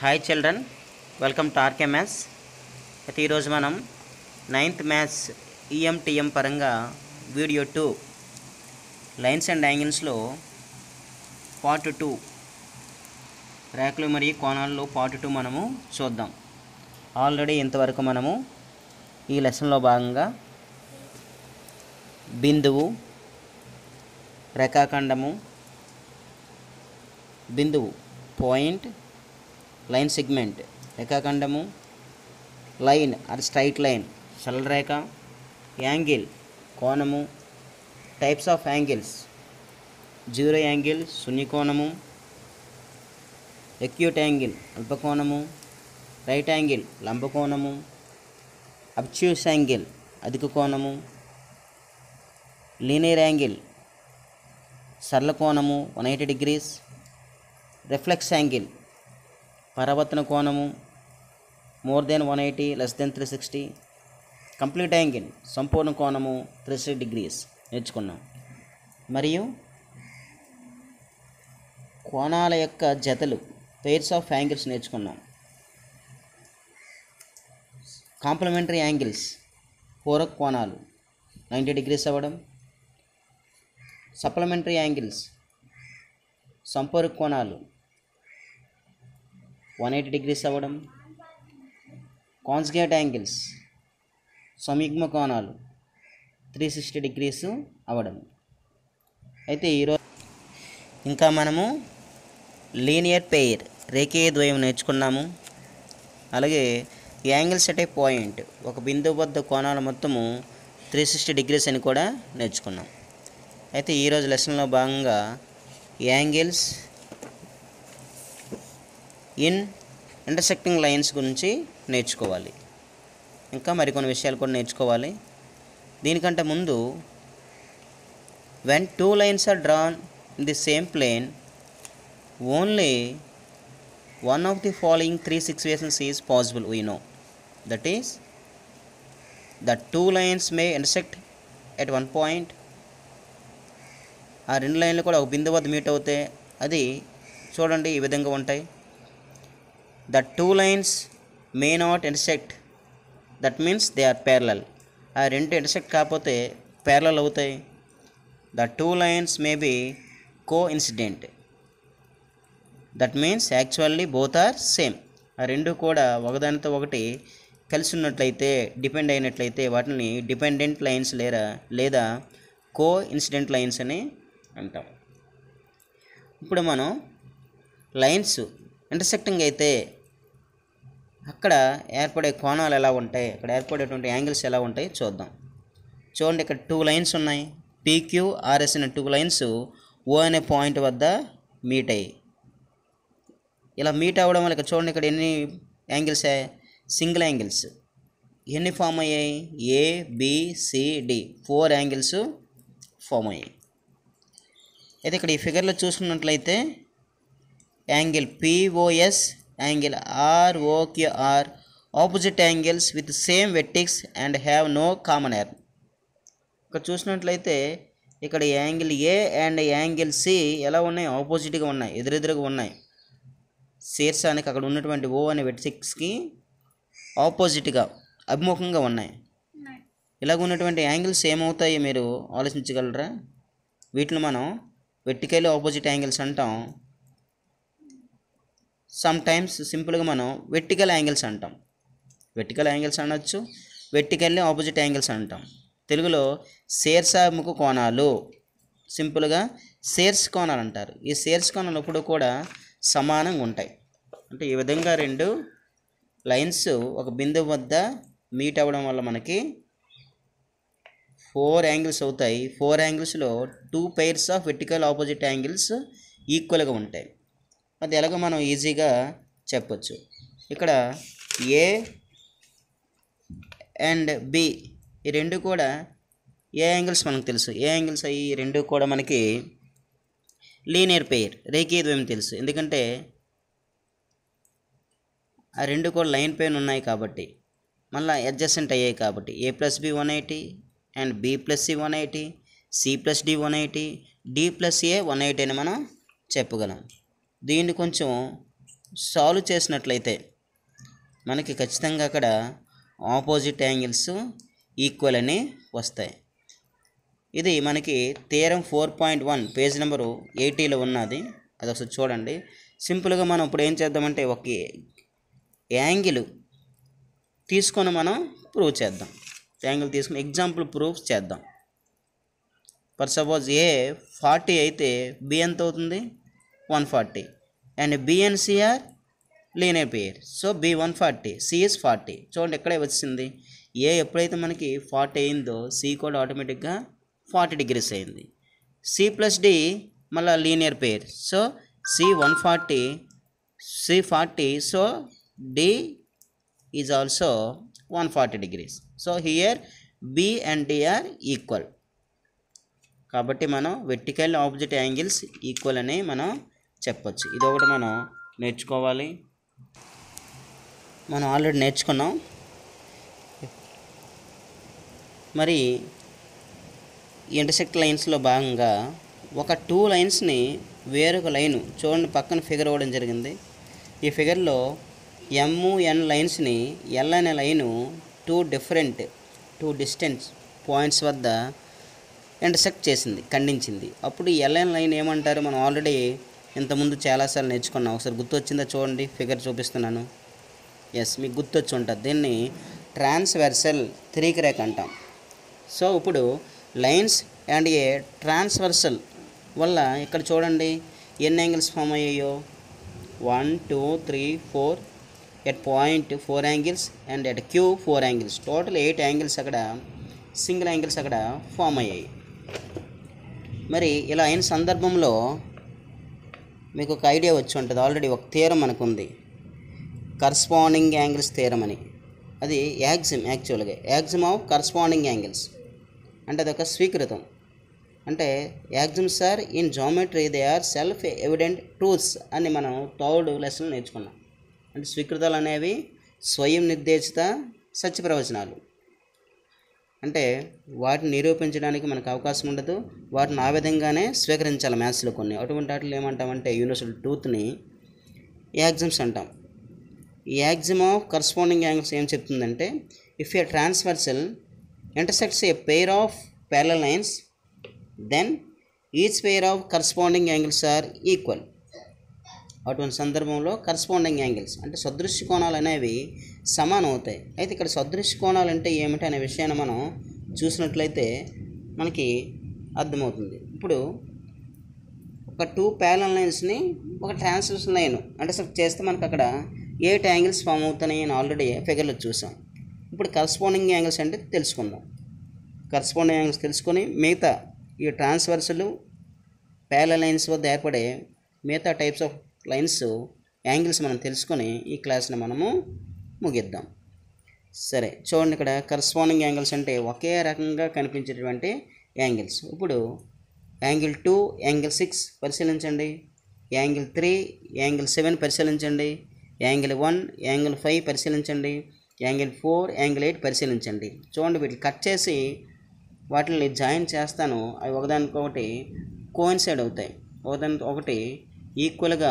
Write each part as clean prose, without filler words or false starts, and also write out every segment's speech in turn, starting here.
Hi children, welcome to RK maths. అయితే ఈరోజు మనం 9th మ్యాథ్స్ ఈఎంటిఎం పరంగా వీడియో 2 లైన్స్ అండ్ యాంగిల్స్లో పార్ట్ 2 రేఖలు మరియు కోణాల్లో పార్ట్ 2 మనము చూద్దాం. ఆల్రెడీ ఇంతవరకు మనము ఈ లెసన్లో భాగంగా బిందువు, రేఖాఖండము, బిందువు పాయింట్, లైన్ సెగ్మెంట్ రేఖాఖండము, లైన్ ఆర్ స్ట్రైట్ లైన్ సరళ రేఖ, యాంగిల్ కోణము, types of angles zero angle శూన్యకోణము, ఎక్యూట్ యాంగిల్ అల్పకోణము, రైట్ యాంగిల్ లంబకోణము, అబ్ట్యూస్ యాంగిల్ అధిక కోణము, లీనియర్ యాంగిల్ సరళ కోణము 180 degrees, రిఫ్లెక్స్ యాంగిల్ పరావర్తన కోణము more than 180 less than 360, complete angle సంపూర్ణ కోణము 360 degrees నేర్చుకున్నాం. మరియు కోణాల యొక్క జతలు పెయిర్స్ ఆఫ్ యాంగిల్స్ నేర్చుకున్నాం. కాంప్లిమెంటరీ యాంగిల్స్ పూరక కోణాలు 90 degrees అవ్వడం, సప్లిమెంటరీ యాంగిల్స్ సంపూరక కోణాలు 180 degrees అవ్వడం, కాన్జుగేట్ యాంగిల్స్ సంయుగ్మ కోణాలు 360 degrees అవ్వడం. అయితే ఈరోజు ఇంకా మనము లీనియర్ పెయిర్ రేఖీయ ద్వయం నేర్చుకున్నాము. అలాగే యాంగిల్స్ అట్ ఏ పాయింట్ ఒక బిందువు వద్ద కోణాల మొత్తము 360 degrees అని కూడా నేర్చుకున్నాం. అయితే ఈరోజు లెసన్లో భాగంగా యాంగిల్స్ ఇన్ ఇంటర్సెక్టింగ్ లైన్స్ గురించి నేర్చుకోవాలి. ఇంకా మరికొన్ని విషయాలు కూడా నేర్చుకోవాలి. దీనికంటే ముందు when two lines are drawn in the same plane, only one of the following three situations is possible. We know that is, the two lines may intersect at one point. ఆ రెండు లైన్లు కూడా ఒక బిందువు వద్ద మీట్ అవుతాయి. అది చూడండి ఈ విధంగా ఉంటాయి. The two lines may not intersect, that means they are parallel. ఆ రెండు intersect కాకపోతే parallel అవుతాయి. The two lines may be coincident, that means actually both are same. ఆ రెండు కూడా ఒకదానితో ఒకటి కలిసి ఉన్నట్లయితే, డిపెండ్ అయినట్లయితే వాటిని డిపెండెంట్ లైన్స్ లేదా కోఇన్సిడెంట్ లైన్స్ అని అంటాం. ఇప్పుడు మనం లైన్స్ ఇంటర్సెక్టింగ్ అయితే అక్కడ ఏర్పడే కోణాలు ఎలా ఉంటాయి, అక్కడ ఏర్పడేటువంటి యాంగిల్స్ ఎలా ఉంటాయి చూద్దాం. చూడండి, ఇక్కడ 2 లైన్స్ ఉన్నాయి. PQRS అనే 2 లైన్స్ O అనే పాయింట్ వద్ద మీట్ అయ్యి, ఇలా మీట్ అవ్వడం వల్ల ఇక్కడ చూడండి, ఇక్కడ ఎన్ని యాంగిల్స్, సింగిల్ యాంగిల్స్ ఎన్ని ఫామ్ అయ్యాయి? ABCD 4 యాంగిల్స్ ఫామ్ అయ్యాయి. అయితే ఇక్కడ ఈ ఫిగర్లో చూసుకున్నట్లయితే angle POS, angle ROQR opposite angles with same vertex and have no common arm. ఇక్కడ చూసినట్లయితే ఇక్కడ angle A and angle C ఎలా ఉన్నాయి? ఆపోజిట్గా ఉన్నాయి, ఎదురెదురుగా ఉన్నాయి. శీర్షానికి అక్కడ ఉన్నటువంటి O అనే వెర్టెక్స్కి ఆపోజిట్గా అభిముఖంగా ఉన్నాయి. ఇలాగ ఉన్నటువంటి యాంగిల్స్ ఏమవుతాయి మీరు ఆలోచించగలరా? వీటిని మనం వెర్టికల్ ఆపోజిట్ యాంగిల్స్ అంటాం. సమ్ టైమ్స్ సింపుల్గా మనం వెర్టికల్ యాంగిల్స్ అంటాం. వెర్టికల్ యాంగిల్స్ అనొచ్చు, వెర్టికల్లీ ఆపోజిట్ యాంగిల్స్ అంటాం. తెలుగులో శీర్షాభిముఖ కోణాలు, సింపుల్గా శీర్ష కోణాలు అంటారు. ఈ శీర్ష కోణాలు ఎప్పుడు కూడా సమానంగా ఉంటాయి. అంటే ఈ విధంగా రెండు లైన్స్ ఒక బిందువు వద్ద మీట్ అవ్వడం వల్ల మనకి 4 యాంగిల్స్ అవుతాయి. 4 యాంగిల్స్లో 2 pairs of vertical opposite angles ఈక్వల్గా ఉంటాయి. అది ఎలాగో మనం ఈజీగా చెప్పొచ్చు. ఇక్కడ A అండ్ B ఈ రెండు కూడా ఏ యాంగిల్స్ మనకు తెలుసు. ఏ యాంగిల్స్ అయ్యి ఈ రెండు కూడా మనకి లీనియర్ పెయిర్ రేఖీయ ద్వయం తెలుసు. ఎందుకంటే ఆ రెండు కూడా లైన్ పైన ఉన్నాయి కాబట్టి, మళ్ళీ అడ్జసెంట్ అయ్యాయి కాబట్టి A+B 180 and B+C 180, C+D 180, D+A 180 అని మనం చెప్పగలం. దీన్ని కొంచెం సాల్వ్ చేసినట్లయితే మనకి ఖచ్చితంగా అక్కడ ఆపోజిట్ యాంగిల్స్ ఈక్వల్ అని వస్తాయి. ఇది మనకి థియరం 4.1 పేజ్ నెంబరు 80లో ఉన్నది. అది ఒకసారి చూడండి. సింపుల్గా మనం ఇప్పుడు ఏం చేద్దామంటే ఒక యాంగిల్ తీసుకొని మనం ప్రూవ్ చేద్దాం. యాంగిల్ తీసుకుని ఎగ్జాంపుల్ ప్రూఫ్ చేద్దాం. ఫర్ సపోజ్ ఏ 40 అయితే బి ఎంత అవుతుంది? 140. And B and C are linear pair. So B 140, C is 40. చూడండి ఎక్కడే వచ్చింది. ఏ ఎప్పుడైతే మనకి 40 అయిందో సి కూడా ఆటోమేటిక్గా 40 డిగ్రీస్ అయింది. సి ప్లస్ డి మళ్ళీ linear pair. So C 140, C 40. So D is also 140 degrees. So here B and D are equal. కాబట్టి మనం వెర్టికల్ ఆపోజిట్ యాంగిల్స్ ఈక్వల్ అని మనం చెప్పొచ్చు. ఇది ఒకటి మనం నేర్చుకోవాలి. మనం ఆల్రెడీ నేర్చుకున్నాం. మరి ఇంటర్సెక్ట్ లైన్స్లో భాగంగా ఒక 2 లైన్స్ని వేరొక లైను చూడండి పక్కన ఫిగర్ ఇవ్వడం జరిగింది. ఈ ఫిగర్లో ఎంఎన్ లైన్స్ని ఎల్ అనే లైను 2 డిస్టెన్స్ పాయింట్స్ వద్ద ఇంటర్సెక్ట్ చేసింది, ఖండించింది. అప్పుడు ఎల్ఎన్ లైన్ ఏమంటారు? మనం ఆల్రెడీ ఇంతకుముందు చాలాసార్లు నేర్చుకున్నాం. ఒకసారి గుర్తొచ్చిందా? చూడండి ఫిగర్ చూపిస్తున్నాను. ఎస్, మీకు గుర్తొచ్చి ఉంటుంది. దీన్ని ట్రాన్స్వర్సల్ త్రికరేఖ అంటాం. సో ఇప్పుడు లైన్స్ అండ్ ఏ ట్రాన్స్వర్సల్ వల్ల ఇక్కడ చూడండి ఎన్ని యాంగిల్స్ ఫామ్ అయ్యాయో. 1 2 3 4. At point 4 angles and at Q 4 angles. Total 8 angles అక్కడ సింగిల్ యాంగిల్స్ అక్కడ ఫామ్ అయ్యాయి. మరి ఇలా అయిన సందర్భంలో మీకు ఒక ఐడియా వచ్చి ఉంటుంది. ఆల్రెడీ ఒక థియరం మనకు ఉంది, కరస్పాండింగ్ యాంగిల్స్ థియరం అని. అది యాక్సిమ్. యాక్చువల్గా యాక్సిమ్ ఆఫ్ కరస్పాండింగ్ యాంగిల్స్ అంటే అదొక స్వీకృతం. అంటే axioms are in geometry they are self evident truths అని మనం 3rd లెసన్ నేర్చుకున్నాం. అంటే స్వీకృతాలు అనేవి స్వయం నిర్దేశిత సత్య ప్రవచనాలు. అంటే వాటిని నిరూపించడానికి మనకు అవకాశం ఉండదు. వాటిని ఆ విధంగానే స్వీకరించాలి మ్యాథ్స్లో కొన్ని. అటువంటి వాటిని ఏమంటామంటే యూనివర్సల్ ట్రూత్ని యాక్సిమ్స్ అంటాం. ఈ యాక్సిమ్ ఆఫ్ కరస్పాండింగ్ యాంగిల్స్ ఏం చెప్తుందంటే if a transversal intersects a pair of parallel lines then each pair of corresponding angles are equal. అటువంటి సందర్భంలో కరస్పాండింగ్ యాంగిల్స్ అంటే సదృశ్య కోణాలు అనేవి సమానం అవుతాయి. అయితే ఇక్కడ సదృశ్య కోణాలు అంటే ఏమిటి అనే విషయాన్ని మనం చూసినట్లయితే మనకి అర్థమవుతుంది. ఇప్పుడు ఒక 2 ప్యారలల్ లైన్స్ని ఒక ట్రాన్స్వర్సల్ లైన్ ఇంటర్సెక్ట్ చేస్తే మనకు అక్కడ 8 యాంగిల్స్ ఫామ్ అవుతున్నాయి అని ఆల్రెడీ ఫిగర్లో చూసాం. ఇప్పుడు కరస్పాండింగ్ యాంగిల్స్ అంటే తెలుసుకుందాం. కరస్పాండింగ్ యాంగిల్స్ తెలుసుకొని మిగతా ఈ ట్రాన్స్వర్సల్ ప్యారలల్ లైన్స్ వద్ద ఏర్పడే మిగతా టైప్స్ ఆఫ్ లైన్స్ యాంగిల్స్ మనం తెలుసుకొని ఈ క్లాస్ని మనము ముగిద్దాం. సరే చూడండి, ఇక్కడ కరస్పాండింగ్ యాంగిల్స్ అంటే ఒకే రకంగా కనిపించేటువంటి యాంగిల్స్. ఇప్పుడు యాంగిల్ 2, యాంగిల్ 6 పరిశీలించండి. యాంగిల్ 3, యాంగిల్ 7 పరిశీలించండి. యాంగిల్ 1, యాంగిల్ 5 పరిశీలించండి. యాంగిల్ 4, యాంగిల్ 8 పరిశీలించండి. చూడండి వీటిని కట్ చేసి వాటిని జాయిన్ చేస్తాను. అవి ఒకదానికొకటి కోయిన్సైడ్ అవుతాయి, ఒకదానికి ఒకటి ఈక్వల్గా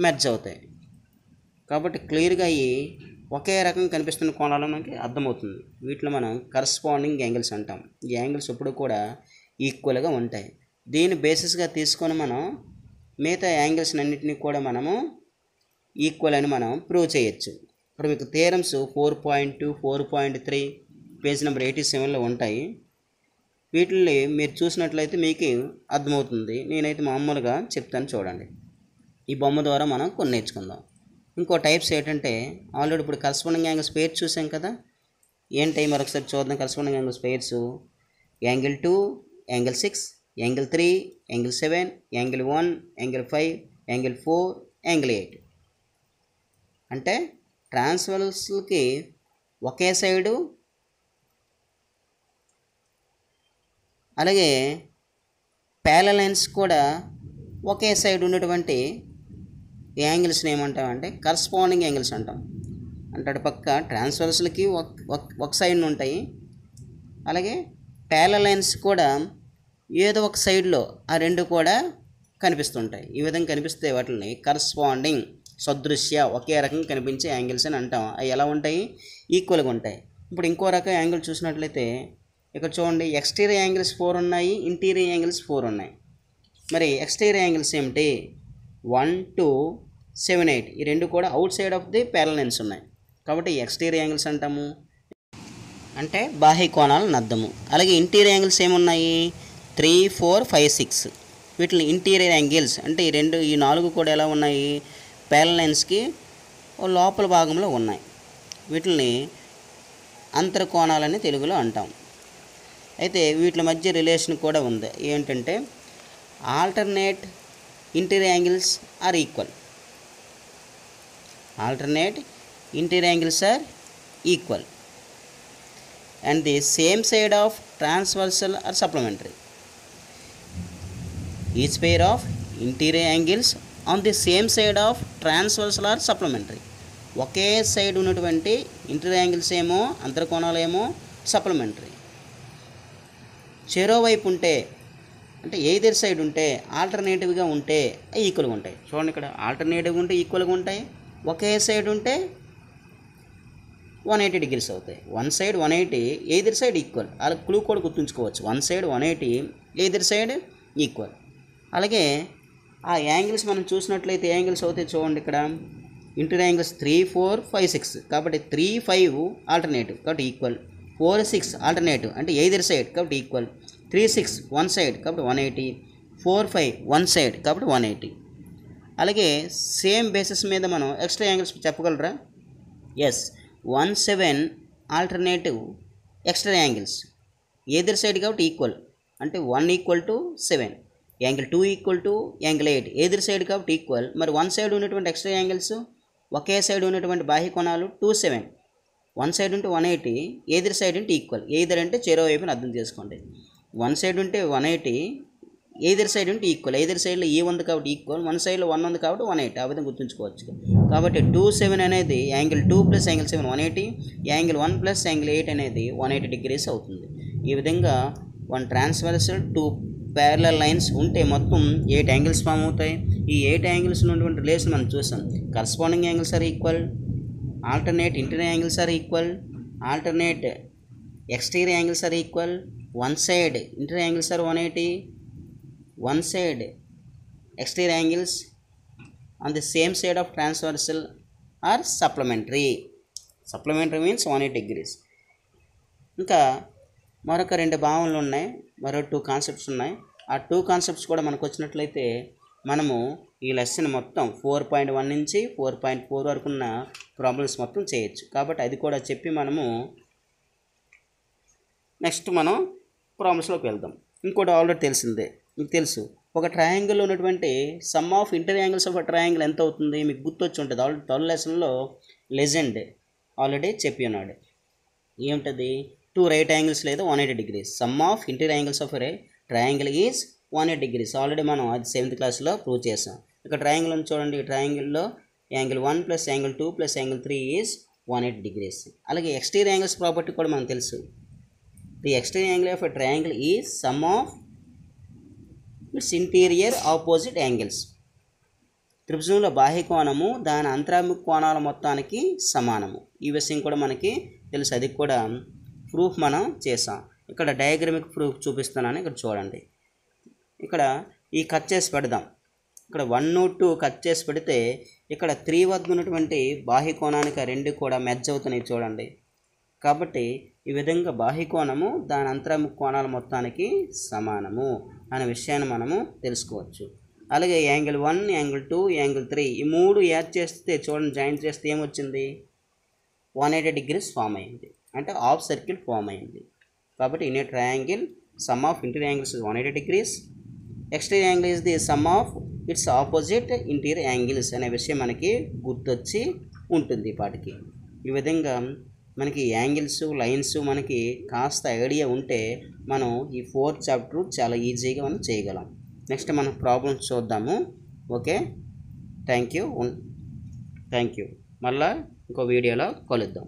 మెర్జ్ అవుతాయి. కాబట్టి క్లియర్గా ఈ ఒకే రకం కనిపిస్తున్న కోణాలు మనకి అర్థమవుతుంది. వీటిలో మనం కరస్పాండింగ్ యాంగిల్స్ అంటాం. ఈ యాంగిల్స్ ఎప్పుడు కూడా ఈక్వల్గా ఉంటాయి. దీన్ని బేసిస్గా తీసుకొని మనం మిగతా యాంగిల్స్ అన్నింటినీ కూడా మనము ఈక్వల్ అని మనం ప్రూవ్ చేయొచ్చు. ఇప్పుడు మీకు థియరమ్స్ 4.2, 4.3 పేజ్ నెంబర్ 87లో ఉంటాయి. వీటిని మీరు చూసినట్లయితే మీకు అర్థమవుతుంది. నేనైతే మామూలుగా చెప్తాను చూడండి. ఈ బొమ్మ ద్వారా మనం కొన్ని నేర్చుకుందాం. ఇంకో టైప్స్ ఏంటంటే ఆల్రెడీ ఇప్పుడు కరస్పాండింగ్ యాంగిల్స్ పేర్స్ చూసాం కదా. ఏంటి మరొకసారి చూద్దాం. Corresponding angles pairs angle 2, angle 6, angle 3, angle 7, angle 1, angle 5, angle 4, angle 8. అంటే ట్రాన్స్వర్సల్కి ఒకే సైడు, అలాగే ప్యారలల్ లైన్స్ కూడా ఒకే సైడ్ ఉన్నటువంటి యాంగిల్స్ని ఏమంటామంటే కరస్పాండింగ్ యాంగిల్స్ అంటాం. అంటే అటు పక్క ట్రాన్స్వర్సల్కి ఒక సైడ్ ఉంటాయి, అలాగే ప్యారలల్ లైన్స్ కూడా ఏదో ఒక సైడ్లో ఆ రెండు కూడా కనిపిస్తుంటాయి. ఈ విధంగా కనిపిస్తే వాటిని కరస్పాండింగ్ సదృశ్య ఒకే రకంగా కనిపించే యాంగిల్స్ అని అంటాం. అవి ఎలా ఉంటాయి? ఈక్వల్గా ఉంటాయి. ఇప్పుడు ఇంకో రకం యాంగిల్ చూసినట్లయితే ఇక్కడ చూడండి, ఎక్స్టీరియర్ యాంగిల్స్ 4 ఉన్నాయి, ఇంటీరియర్ యాంగిల్స్ 4 ఉన్నాయి. మరి ఎక్స్టీరియర్ యాంగిల్స్ ఏమిటి? 1, 2, 7, 8 ఈ రెండు కూడా out side of the parallel lines ఉన్నాయి కాబట్టి ఎక్స్టీరియర్ యాంగిల్స్ అంటాము, అంటే బాహ్య కోణాలను అర్థము. అలాగే ఇంటీరియర్ యాంగిల్స్ ఏమున్నాయి? 3, 4, 5, 6 వీటిని ఇంటీరియర్ యాంగిల్స్ అంటే ఈ 4 కూడా ఎలా ఉన్నాయి? ప్యారలల్ లైన్స్కి లోపల భాగంలో ఉన్నాయి. వీటిని అంతర కోణాలని తెలుగులో అంటాం. అయితే వీటి మధ్య రిలేషన్ కూడా ఉంది. ఏంటంటే alternate interior angles are equal. Alternate interior angles are equal and the same side of transversal are supplementary. Each pair of interior angles on the same side of transversal are supplementary. Okay side ఉన్నటువంటి interior angles ఏమో అంతర్కోణాలు ఏమో supplementary. చెరోవైపు ఉంటే అంటే either side ఉంటే ఆల్టర్నేటివ్గా ఉంటే అవి ఈక్వల్గా ఉంటాయి. చూడండి, ఇక్కడ ఆల్టర్నేటివ్గా ఉంటే ఈక్వల్గా ఉంటాయి, ఒకే సైడ్ ఉంటే 180 డిగ్రీస్ అవుతాయి. One side 180, either side equal. అలా క్లూ కూడా గుర్తుంచుకోవచ్చు, one side 180, either side equal. అలాగే ఆ యాంగిల్స్ మనం చూసినట్లయితే యాంగిల్స్ అవుతాయి. చూడండి, ఇక్కడ ఇంటీరియర్ యాంగిల్స్ 3, 4, 5, 6 కాబట్టి 3, 5 ఆల్టర్నేటివ్ కాబట్టి ఈక్వల్. 4, 6 ఆల్టర్నేటివ్ అంటే ఎయిదర్ సైడ్ కాబట్టి ఈక్వల్. 3, 6 వన్ సైడ్ కాబట్టి 180, 4, 5 వన్ సైడ్ కాబట్టి 180. అలాగే సేమ్ బేసిస్ మీద మనం ఎక్స్ట్రా యాంగిల్స్ చెప్పగలరా? Yes, 1, 7 alternative extra angles either side కాబట్టి ఈక్వల్ అంటే 1 equal to 7, angle 2 equal to angle 8 either side కాబట్టి ఈక్వల్. మరి వన్ సైడ్ ఉన్నటువంటి ఎక్స్ట్రా యాంగిల్స్ ఒకే సైడ్ ఉన్నటువంటి బాహ్య కోణాలు 2, 7 వన్ సైడ్ ఉంటే 180, ఎయిదర్ సైడ్ ఉంటే ఈక్వల్. ఎయిదర్ అంటే చెరో వైపుని అర్థం చేసుకోండి. వన్ సైడ్ ఉంటే 180, ఎయిదర్ సైడ్ ఉంటే ఈక్వల్. ఎయిదర్ సైడ్లో ఏ ఉంది కాబట్టి ఈక్వల్, వన్ సైడ్లో 1 ఉంది కాబట్టి 180. ఆ విధంగా గుర్తుంచుకోవచ్చు. కాబట్టి 2, 7 అనేది angle 2 plus angle 7 180, angle 1 plus angle 8 అనేది 180 డిగ్రీస్ అవుతుంది. ఈ విధంగా 1 ట్రాన్స్వర్సల్ 2 ప్యారలల్ లైన్స్ ఉంటే మొత్తం 8 యాంగిల్స్ ఫామ్ అవుతాయి. ఈ 8 యాంగిల్స్ ఉన్నటువంటి రిలేషన్ మనం చూసాం. Corresponding angles are equal, alternate interior angles are equal, alternate exterior angles are equal, one side interior angles are 180, one side exterior angles on the same side of transversal are supplementary. Supplementary means 180 degrees. ఇంకా మరొక 2 భావనలు ఉన్నాయి, మరో 2 concepts ఉన్నాయి. ఆ 2 concepts కూడా మనకు వచ్చినట్లయితే మనము ఈ లెసన్ మొత్తం 4.1 నుంచి 4.4 వరకు ఉన్న ప్రాబ్లమ్స్ మొత్తం చేయొచ్చు. కాబట్టి అది కూడా చెప్పి మనము నెక్స్ట్ మనం ప్రాబ్లమ్స్లోకి వెళ్దాం. ఇంకోటి ఆల్రెడీ తెలిసిందే, మీకు తెలుసు. ఒక ట్రయాంగిల్లో ఉన్నటువంటి some of interior angles of triangle ఎంత అవుతుంది మీకు గుర్తొచ్చి ఉంటుంది. ఆల్రెడీ 12 లెసన్లో లెజెండ్ ఆల్రెడీ చెప్పి ఉన్నాడు. ఏమిటది? 2 రైట్ యాంగిల్స్ లేదా 180 degrees. Some of interior angles of a triangle is 180 degrees. Already మనం అది 7th క్లాస్లో ప్రూవ్ చేసాం. ఇక్కడ ట్రయాంగిల్ అని చూడండి, ఈ ట్రయాంగిల్లో angle 1 plus angle 2 plus angle 3 is 180 degrees. అలాగే ఎక్స్టీరియర్ యాంగిల్స్ ప్రాపర్టీ కూడా మనకు తెలుసు. The exterior angle of a triangle is sum of its interior opposite angles. త్రిభుజంలో బాహ్య కోణము దాని అంతరాముఖ కోణాల మొత్తానికి సమానము. ఈ విషయం కూడా మనకి తెలుసు, అది కూడా ప్రూఫ్ మనం చేసాం. ఇక్కడ డయాగ్రమిక్ ప్రూఫ్ చూపిస్తున్నాను. ఇక్కడ చూడండి, ఇక్కడ ఈ కట్ చేసి పెడదాం. ఇక్కడ 1, 2 కట్ చేసి పెడితే ఇక్కడ 3 వద్ద ఉన్నటువంటి బాహ్య కోణానికి 2 కూడా మెర్జ్ అవుతున్నాయి చూడండి. కాబట్టి ఈ విధంగా బాహ్య కోణము దాని అంతరాముఖ కోణాల మొత్తానికి సమానము అనే విషయాన్ని మనము తెలుసుకోవచ్చు. అలాగే యాంగిల్ 1, యాంగిల్ 2, యాంగిల్ 3 ఈ 3 యాడ్ చేస్తే చూడండి, జాయింట్ చేస్తే ఏమొచ్చింది? 180 డిగ్రీస్ ఫామ్ అయింది, అంటే హాఫ్ సర్కిల్ ఫామ్ అయింది. కాబట్టి in a triangle some of interior angles is 180 degrees, exterior angle is the some of it's opposite interior angles అనే విషయం మనకి గుర్తొచ్చి ఉంటుంది పాటికి. ఈ విధంగా మనకి యాంగిల్స్ లైన్స్ మనకి కాస్త ఐడియా ఉంటే మనం ఈ 4th చాప్టర్ చాలా ఈజీగా మనం చేయగలం. నెక్స్ట్ మనం ప్రాబ్లమ్స్ చూద్దాము. Okay, thank you. మళ్ళీ ఇంకో వీడియోలో కలుద్దాం.